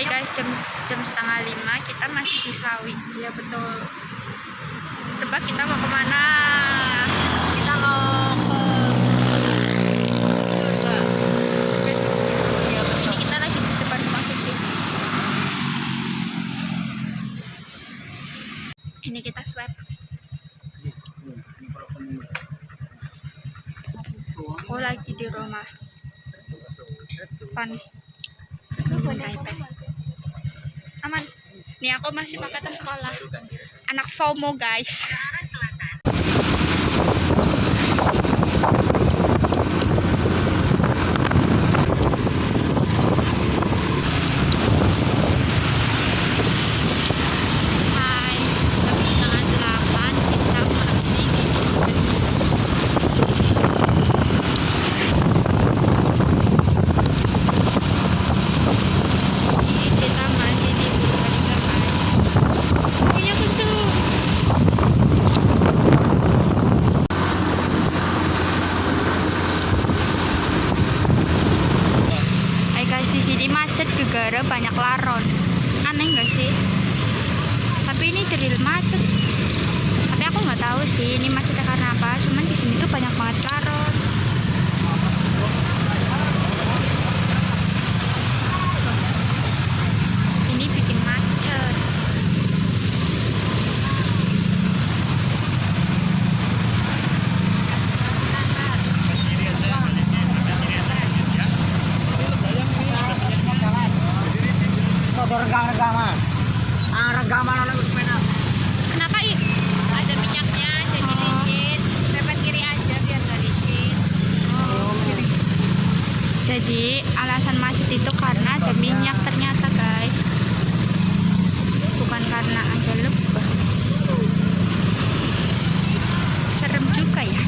guys, jam setengah 5 kita masih di Slawi. Iya betul. Tebak kita mau kemana? Kita mau ke surga. Iya betul. Ini kita lagi di depan rumah Vicky. Ini kita swab. Oh, lagi di rumah. Pan. Aman. Nih aku masih pakai tas sekolah. Anak FOMO guys. Hai, jam setengah 8 kita masih di Purbalingga guys. Punya kenceng. Hai guys, di sini macet gara banyak laron. Aneh nggak sih? Tapi ini drill macet. Tapi aku nggak tahu sih ini macetnya karena apa. Cuman di sini tuh banyak banget laron. Ini bikin macet. Motor rekaman. Rekaman orang sepeda. Kenapa ih? Ada minyaknya jadi licin. Pepet kiri aja biar nggak licin. Jadi alasan macet itu karena ada minyak ternyata guys. Bukan karena ada lebah. Serem juga ya.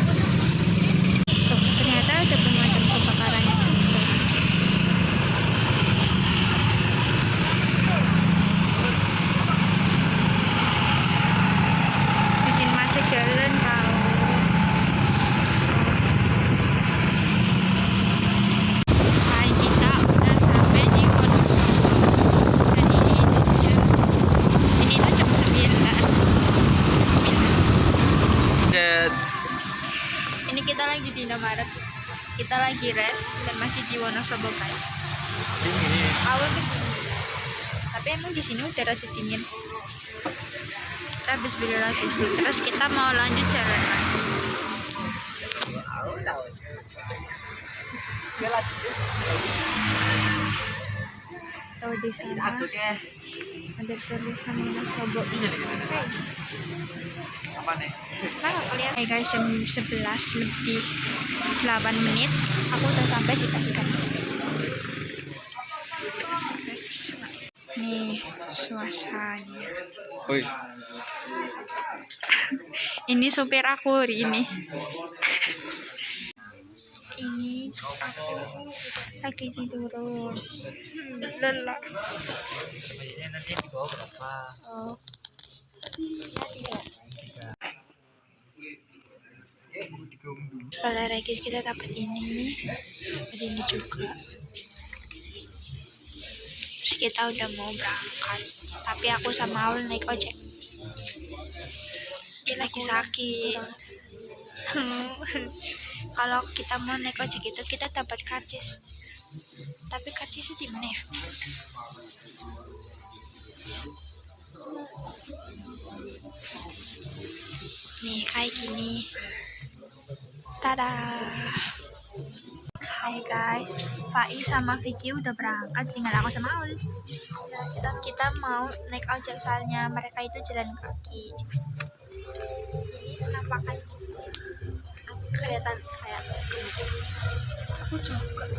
Tuh, ternyata ada pemadam kebakarannya juga. Bikin macet jalan tau. Hai, kita udah sampai di Wonosobo. Dan ini tuh jam 9. Ini kita lagi di Indomaret. Kita lagi rest dan masih di Wonosobo guys. Awal begini. Tapi emang di sini udah rada dingin. Kita habis beli lagi sih. Terus kita mau lanjut jalan lagi. Tahu di sana ada tulisan Wonosobo. Apa nih? Nah, kalian hey guys, jam 11 lebih 8 menit aku udah sampai di Tasken. Nih suasananya. Woi. Ini sopir aku hari ini. Ini aku lagi tidur. Lelah. Nanti dibawa berapa? Oh. Setelah regis kita dapat ini, ada ini juga. Terus kita udah mau berangkat, tapi aku sama Aul naik ojek. Dia lagi sakit. Kalau kita mau naik ojek itu kita dapat karcis. Tapi karcisnya di mana ya? Nih kayak gini. Tada. Hai guys, Fai sama Vicky udah berangkat, tinggal aku sama Aul. Kita mau naik ojek soalnya mereka itu jalan kaki. Ini penampakan kelihatan kayak aku juga.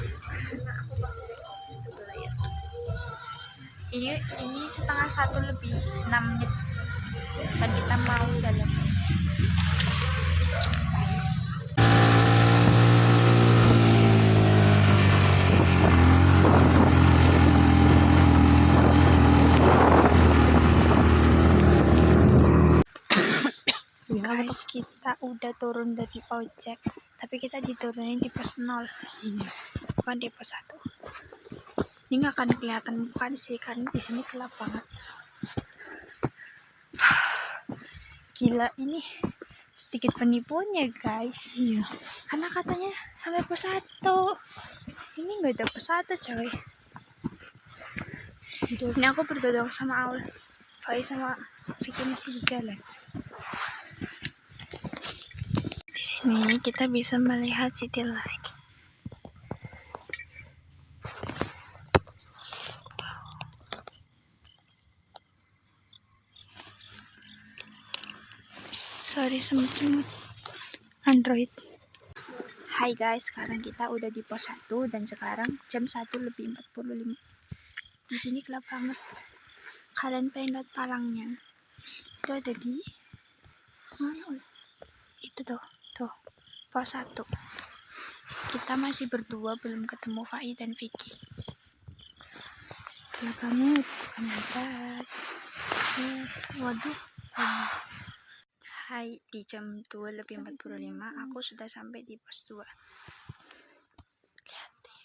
Ini setengah 1 lebih 6 menit dan kita mau jalan. Guys, kita udah turun dari ojek, tapi kita diturunin di pos 0, bukan di pos 1. Ini nggak akan kelihatan bukan sih karena di sini gelap banget. Gila, ini sedikit penipuannya guys. Iya. Karena katanya sampai pos 1. Ini nggak ada pos 1 coy. Ini aku berdodong sama Aul. Faiz sama Vicky masih di jalan. Di sini kita bisa melihat city light. Sorry semut-semut Android. Hai guys, sekarang kita udah di pos 1 dan sekarang jam 1:45. Di sini gelap banget. Kalian pengen lihat palangnya? Itu ada di mana? Itu tuh pos 1. Kita masih berdua, belum ketemu Fai dan Vicky. Gelap banget. Waduh. Hai, di jam 2:45 aku sudah sampai di pos 2. Lihat deh.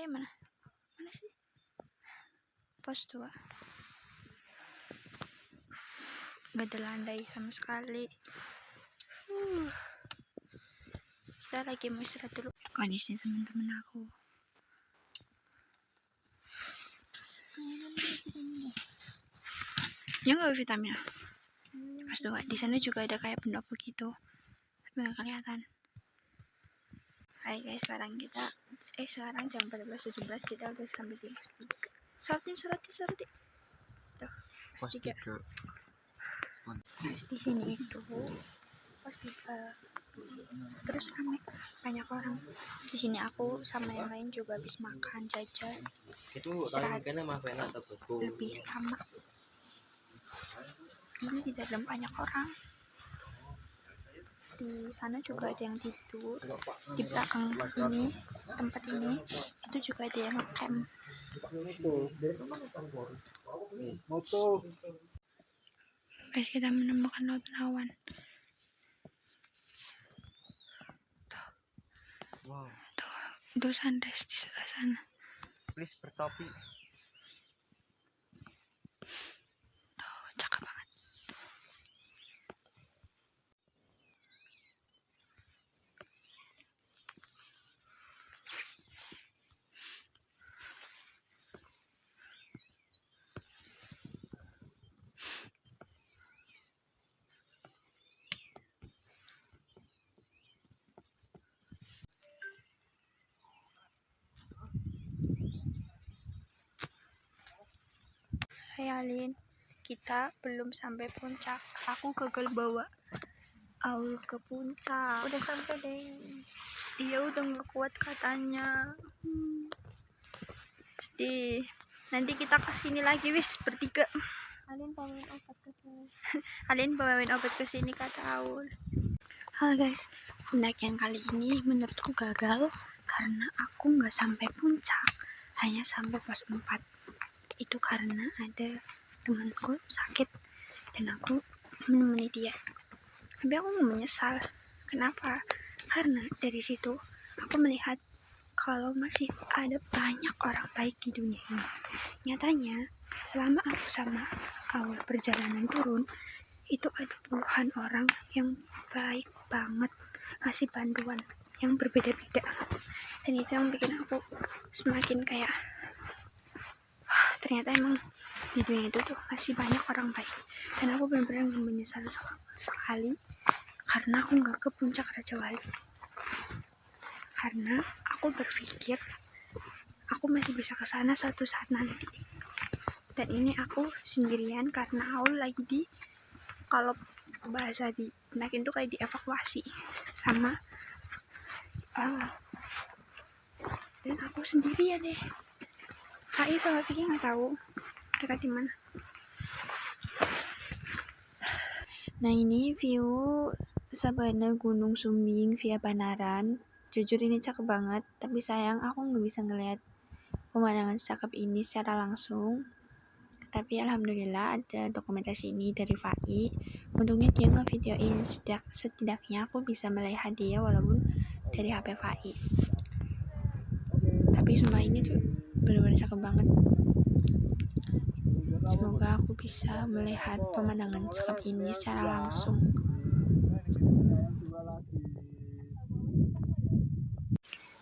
Mana sih? Pos 2. Gak ada landai sama sekali. Kita lagi mau istirahat dulu. Kondisi teman-teman aku. Ya nggak vitamin. Pas tuh di sana juga ada kayak pendopo gitu, tapi nggak kelihatan. Hai guys, sekarang jam 14:17 kita udah sampai di pos 3. Soroti. Tuh, pos 3. Di sini itu pos 3. Terus ramai, banyak orang. Di sini aku sama yang lain juga habis makan jajan. Itu kayaknya mah enak atau lebih lama. Ini tidak ada banyak orang. Di sana juga ada yang tidur. Di belakang ini, tempat ini, itu juga ada yang camp. Guys, kita menemukan lawan. wow. Itu sunrise di sebelah sana. Please bertopi. Tuh, cakep banget. Hai Alin, kita belum sampai puncak. Aku gagal bawa Aul ke puncak. Udah sampai deh. Dia udah nggak kuat katanya. Sedih. Nanti kita kesini lagi wis bertiga. Kalian bawain obat ke sini. Alin bawain obat ke sini kata Aul. Halo guys, pendakian kali ini menurutku gagal karena aku nggak sampai puncak, hanya sampai pos 4. Itu karena ada temanku sakit dan aku menemani dia. Tapi aku nggak menyesal. Kenapa? Karena dari situ aku melihat kalau masih ada banyak orang baik di dunia ini. Nyatanya selama aku sama Aul perjalanan turun, itu ada puluhan orang yang baik banget ngasih bantuan yang berbeda-beda. Dan itu yang bikin aku semakin kayak ternyata emang di dunia itu tuh masih banyak orang baik. Dan aku benar-benar menyesal sekali karena aku nggak ke puncak Raja Wali, karena aku berpikir aku masih bisa ke sana suatu saat nanti. Dan ini aku sendirian karena Aul lagi di, kalau bahasa di pendakian tuh kayak dievakuasi sama dan aku sendirian deh. Fai sama Vicky nggak tahu dekat di mana. Nah, ini view sabana Gunung Sumbing via Panaran. Jujur ini cakep banget, tapi sayang aku nggak bisa ngeliat pemandangan cakep ini secara langsung. Tapi alhamdulillah ada dokumentasi ini dari Fai. Untungnya dia ngevideoin, setidaknya aku bisa melihat dia walaupun dari HP Fai. Tapi sumpah ini tuh benar-benar cakep banget. Semoga aku bisa melihat pemandangan cakep ini secara langsung.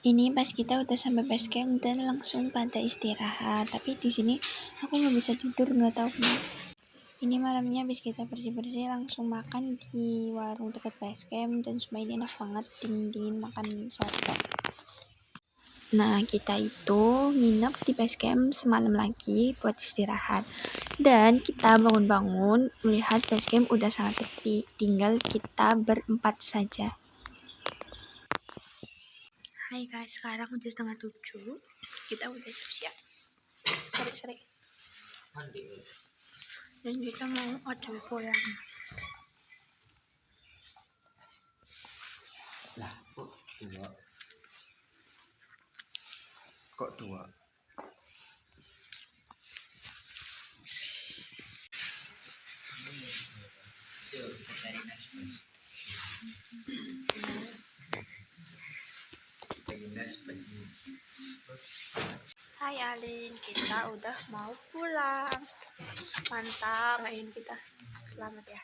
Ini pas kita udah sampai base camp dan langsung pada istirahat. Tapi di sini aku nggak bisa tidur, nggak tahu kenapa. Ini malamnya habis kita bersih-bersih langsung makan di warung dekat base camp dan semua ini enak banget, dingin-dingin makan soto. Nah, kita itu nginep di base camp semalam lagi buat istirahat. Dan kita bangun-bangun melihat base camp udah sangat sepi, tinggal kita berempat saja. Hai guys, sekarang udah 6:30. Kita udah siap-siap. Sorry. Dan kita mau OTW pulang. Lah, kok dua? Hai Alin, kita udah mau pulang. Mantap, main kita. Selamat ya.